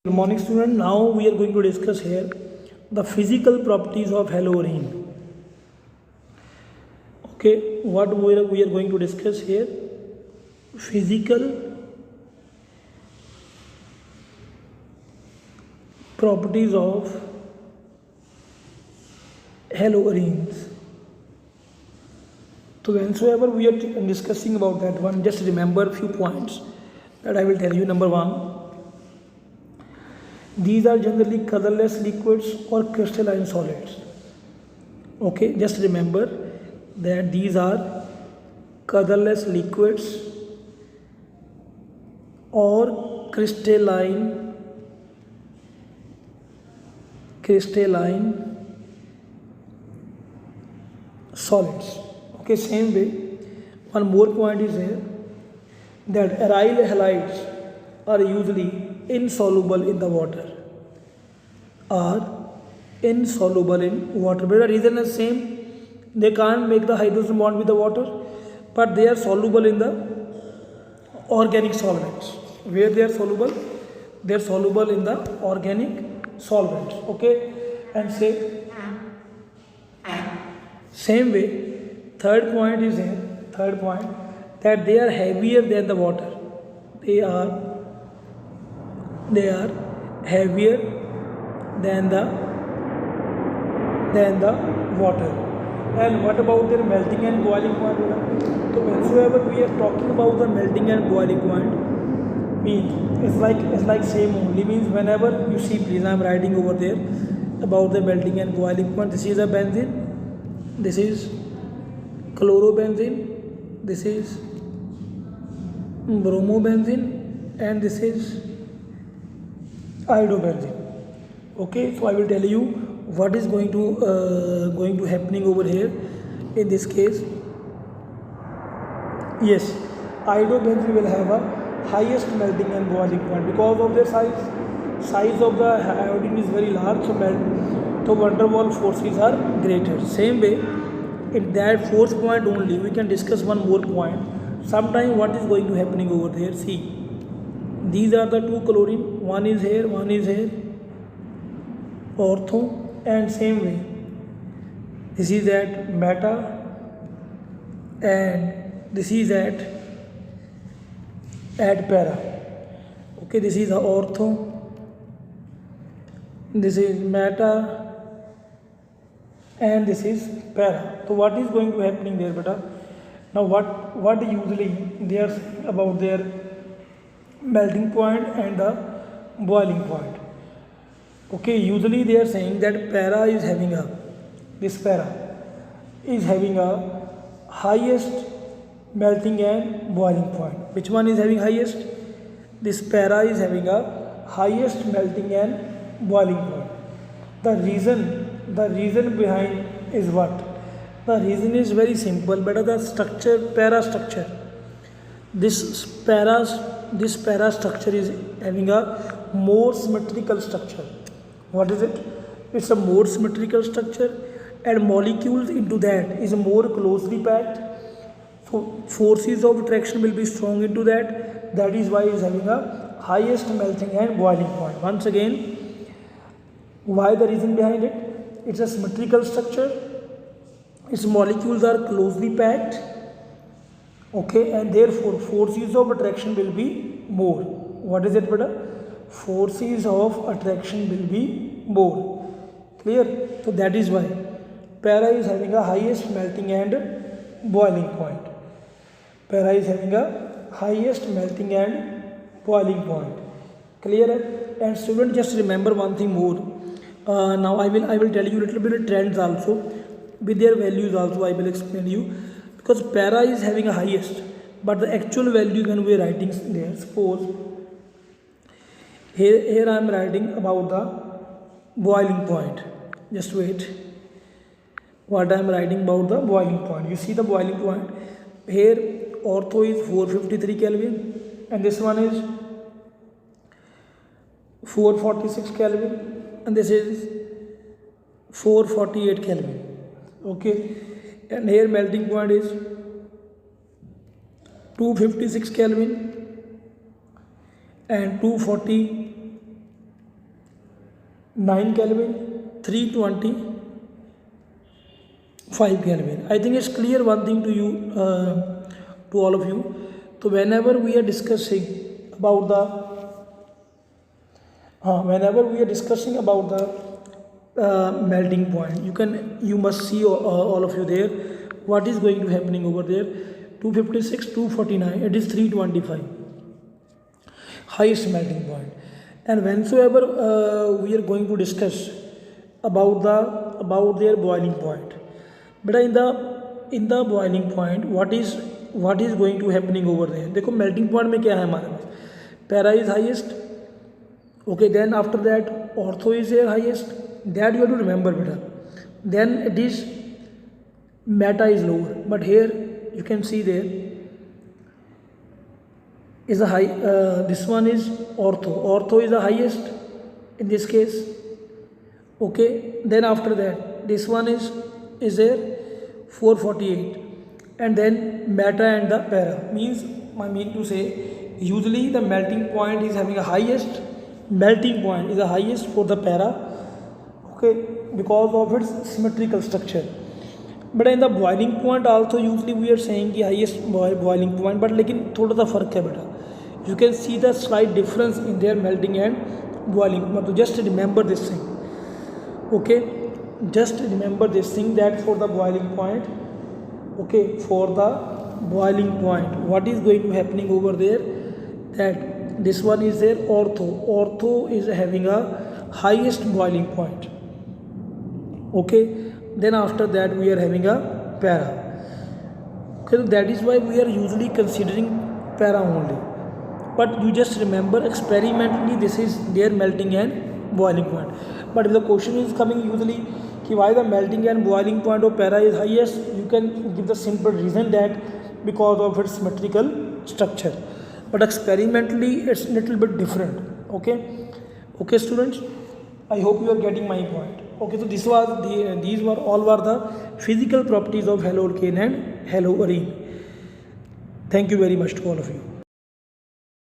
Good morning student. Now we are going to discuss here the physical properties of halogen. Okay, what we are going to discuss here, physical properties of halogens. So whensoever we are discussing about that one, just remember a few points that I will tell you. Number one, these are generally colorless liquids or crystalline solids. Okay, just remember that these are colorless liquids or crystalline solids. Okay, same way, one more point is here that aryl halides are usually insoluble in the water, but the reason is same. They can't make the hydrogen bond with the water, but they are soluble in the organic solvents. Where they are soluble? They are soluble in the organic solvents. Okay, and same way, third point is here, that they are heavier than the water. They are heavier than the water. And what about their melting and boiling point? So whenever we are talking about the melting and boiling point, means it's like same only. Means whenever you see, please, I am writing over there about the melting and boiling point. This is a benzene, this is chlorobenzene, this is bromobenzene, and this is iodobenzene. Okay, so I will tell you what is going to happening over here in this case. Yes, iodobenzene will have a highest melting and boiling point because of their size of the iodine is very large, so van der Waals forces are greater. Same way, in that fourth point only we can discuss one more point. Sometime what is going to happening over there, see, these are the two chlorine, one is here, ortho, and same way this is at meta and this is at para. Okay, this is the ortho, this is meta, and this is para. So what is going to happening there, beta? Now what usually they are saying about their melting point and the boiling point. Okay, usually they are saying that para is having a highest melting and boiling point. Which one is having highest? This para is having a highest melting and boiling point. The reason behind is what? The reason is very simple, but the structure, para structure, this para structure is having a more symmetrical structure. What is it? It's a more symmetrical structure, and molecules into that is more closely packed, so forces of attraction will be strong into that. That is why it's having a highest melting and boiling point. Once again, why the reason behind it? It's a symmetrical structure, its molecules are closely packed, okay, and therefore forces of attraction will be more. What is it, brother? Forces of attraction will be more. Clear? So that is why para is having a highest melting and boiling point. Para is having a highest melting and boiling point. Clear? And student, just remember one thing more. Now I will tell you little bit of trends also, with their values also I will explain you, because para is having a highest, but the actual value when we are writing there, suppose here I am writing about the boiling point. Just wait. What I am writing about the boiling point. You see the boiling point. Here ortho is 453 Kelvin and this one is 446 Kelvin and this is 448 Kelvin. Okay, and here melting point is 256 Kelvin and 240 9 Kelvin, 325 Kelvin. I think it's clear one thing to you, to all of you. So whenever we are discussing about the melting point, you must see all of you there what is going to happening over there. 256, 249, it is 325 highest melting point. And whensoever we are going to discuss about their boiling point, but in the boiling point, what is going to happening over there? देखो melting point में क्या है हमारे पास, para is highest, okay, then after that ortho is there highest, that you have to remember beta, then it is meta is lower, but here you can see there is a high, this one is ortho is the highest in this case, okay. Then after that this one is there 448, and then meta and the para, means I mean to say usually the melting point is having a highest, melting point is the highest for the para, okay, because of its symmetrical structure. But in the boiling point also usually we are saying कि highest boiling point, but लेकिन थोड़ा सा फर्क है बेटा, you can see the slight difference in their melting and boiling point. So just remember this thing, okay, just remember this thing that for the boiling point, okay, for the boiling point what is going to happening over there, that this one is there ortho is having a highest boiling point, okay. Then after that we are having a para, okay. So that is why we are usually considering para only, but you just remember experimentally this is their melting and boiling point. But if the question is coming usually why the melting and boiling point of para is highest, you can give the simple reason that because of its symmetrical structure, but experimentally it's little bit different, okay. Okay students, I hope you are getting my point, okay. So these were all the physical properties of haloalkane and haloarene. Thank you very much to all of you.